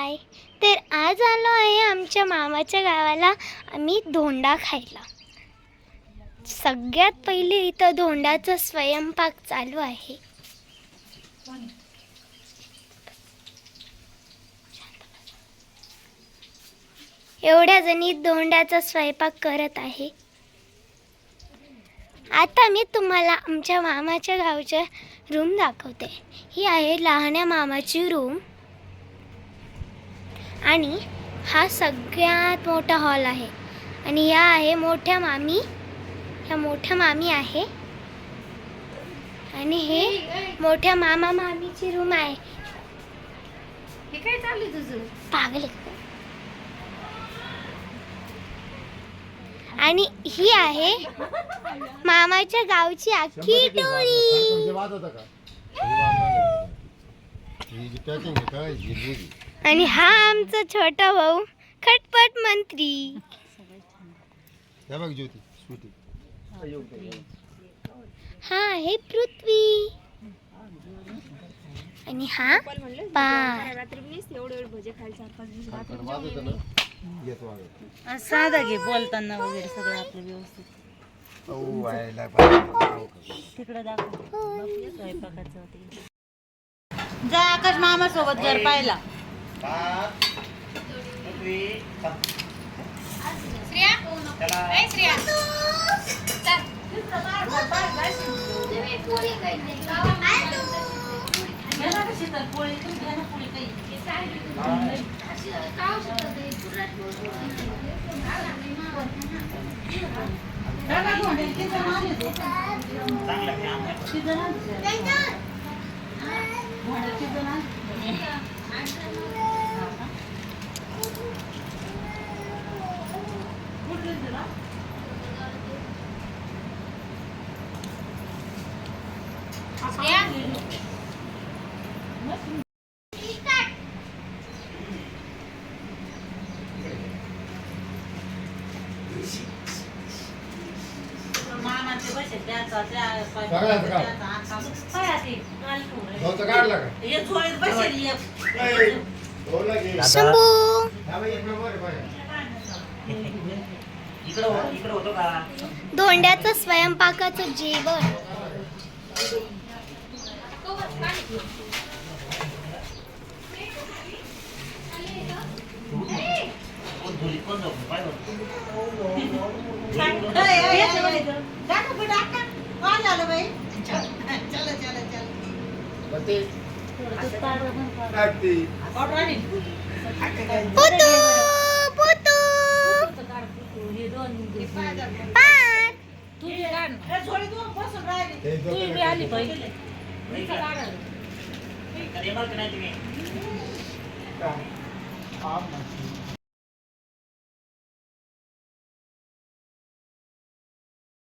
हाय. तर आज आलो आहे आमच्या मामाच्या गावाला आम्ही धोंडा खायला. सगळ्यात पहिले इथं धोंडाचा स्वयंपाक चालू आहे. एवढ्या जणी धोंड्याचा स्वयंपाक करत आहे. आता मी तुम्हाला आमच्या मामाच्या गावच्या रूम दाखवते. ही आहे लहान्या मामाची रूम आणि हा सगळ्यात मोठा हॉल आहे. आणि या आहे मोठ्या मामी. ह्या मोठ्या मामी आहे आणि हे मोठ्या मामा मामीची रूम आहे. हे काय चालू तुझं? पागल आणि ही आहे मामाच्या गावची अख्खी टोळी. आणि हा आमचा छोटा भाऊ खटपट मंत्री. हा आहे पृथ्वी आणि हा साधा घे बोलताना वगैरे सगळं आपलं व्यवस्थित. तिकडे दाखव स्वयंपाकाचं होते. जा आकाश मामा सोबत घर पाहिला. धोंड्याचं स्वयंपाकाचं जेवण.